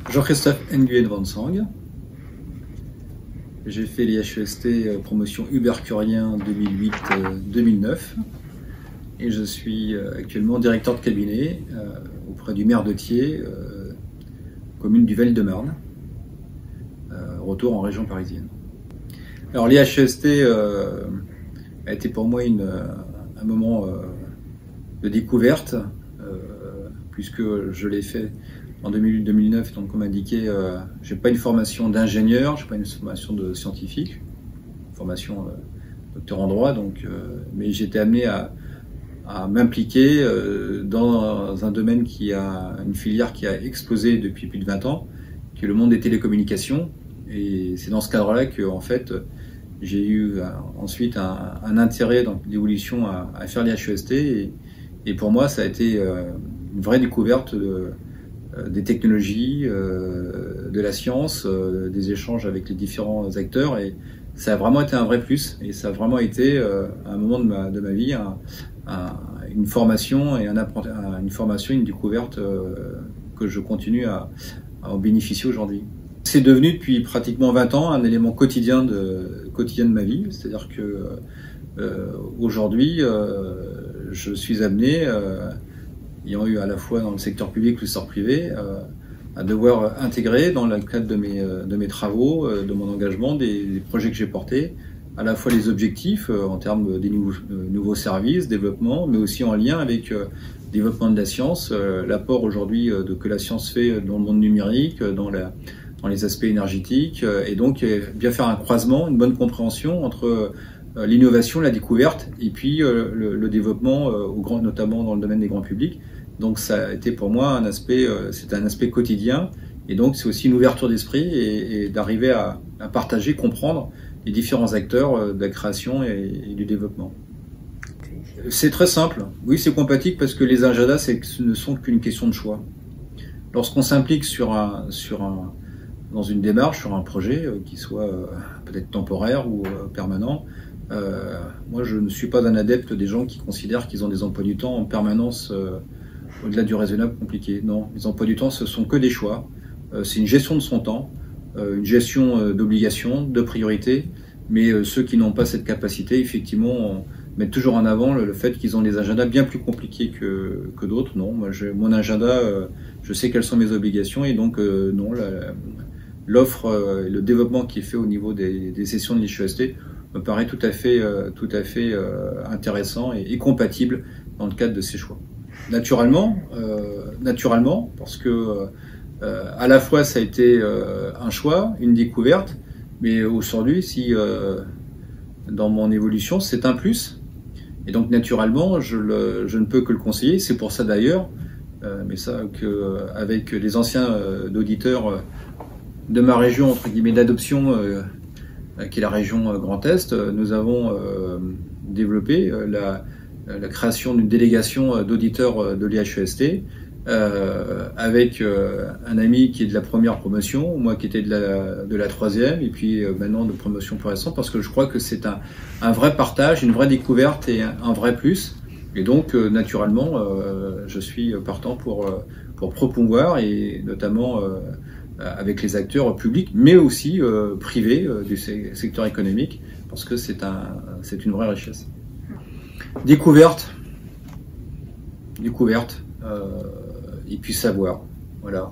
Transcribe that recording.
Jean-Christophe Nguyen Van Sang. J'ai fait l'IHEST promotion Uber-Curien 2008-2009 et je suis actuellement directeur de cabinet auprès du maire de Thiers, commune du Val-de-Marne, retour en région parisienne. Alors l'IHEST a été pour moi un moment de découverte puisque je l'ai fait en 2008-2009, donc comme indiqué, je n'ai pas une formation d'ingénieur, je n'ai pas une formation de scientifique, formation docteur en droit, mais j'étais amené à m'impliquer dans un domaine qui a une filière qui a explosé depuis plus de 20 ans, qui est le monde des télécommunications. Et c'est dans ce cadre-là que en fait, j'ai eu ensuite un intérêt dans l'évolution à faire l'IHEST. Et pour moi, ça a été une vraie découverte des technologies, de la science, des échanges avec les différents acteurs, et ça a vraiment été un vrai plus, et ça a vraiment été à un moment de ma vie une formation et une découverte que je continue à en bénéficier aujourd'hui. C'est devenu depuis pratiquement 20 ans un élément quotidien de ma vie, c'est-à-dire que aujourd'hui je suis amené, ayant eu à la fois dans le secteur public que le secteur privé, à devoir intégrer dans le cadre de mes travaux, de mon engagement, des projets que j'ai portés, à la fois les objectifs en termes des nouveaux services, développement, mais aussi en lien avec le développement de la science, l'apport aujourd'hui que la science fait dans le monde numérique, dans les aspects énergétiques, et donc bien faire un croisement, une bonne compréhension entre l'innovation, la découverte, et puis le développement, notamment dans le domaine des grands publics. Donc ça a été pour moi c'est un aspect quotidien, et donc c'est aussi une ouverture d'esprit et d'arriver à partager, comprendre les différents acteurs de la création et du développement. C'est très simple. Oui, c'est compatible parce que les agendas ce ne sont qu'une question de choix. Lorsqu'on s'implique dans une démarche, sur un projet qui soit peut-être temporaire ou permanent, moi je ne suis pas un adepte des gens qui considèrent qu'ils ont des emplois du temps en permanence au-delà du raisonnable compliqué. Non, les emplois du temps ce sont que des choix, c'est une gestion de son temps, une gestion d'obligations, de priorités, mais ceux qui n'ont pas cette capacité, effectivement, mettent toujours en avant le fait qu'ils ont des agendas bien plus compliqués que d'autres. Non, moi mon agenda, je sais quelles sont mes obligations, et donc non, l'offre et le développement qui est fait au niveau des sessions de l'IHEST me paraît tout à fait intéressant et compatible dans le cadre de ces choix. Naturellement, parce que à la fois ça a été un choix, une découverte, mais aujourd'hui, dans mon évolution, c'est un plus. Et donc naturellement, je ne peux que le conseiller. C'est pour ça d'ailleurs, mais ça avec les anciens auditeurs de ma région, entre guillemets, d'adoption, qui est la région Grand Est, nous avons développé la création d'une délégation d'auditeurs de l'IHEST, avec un ami qui est de la première promotion, moi qui étais de la troisième, et puis maintenant de promotion plus récente, parce que je crois que c'est un vrai partage, une vraie découverte et un vrai plus. Et donc naturellement, je suis partant pour promouvoir, et notamment avec les acteurs publics, mais aussi privés du secteur économique, parce que c'est une vraie richesse. Découverte, et puis savoir, voilà.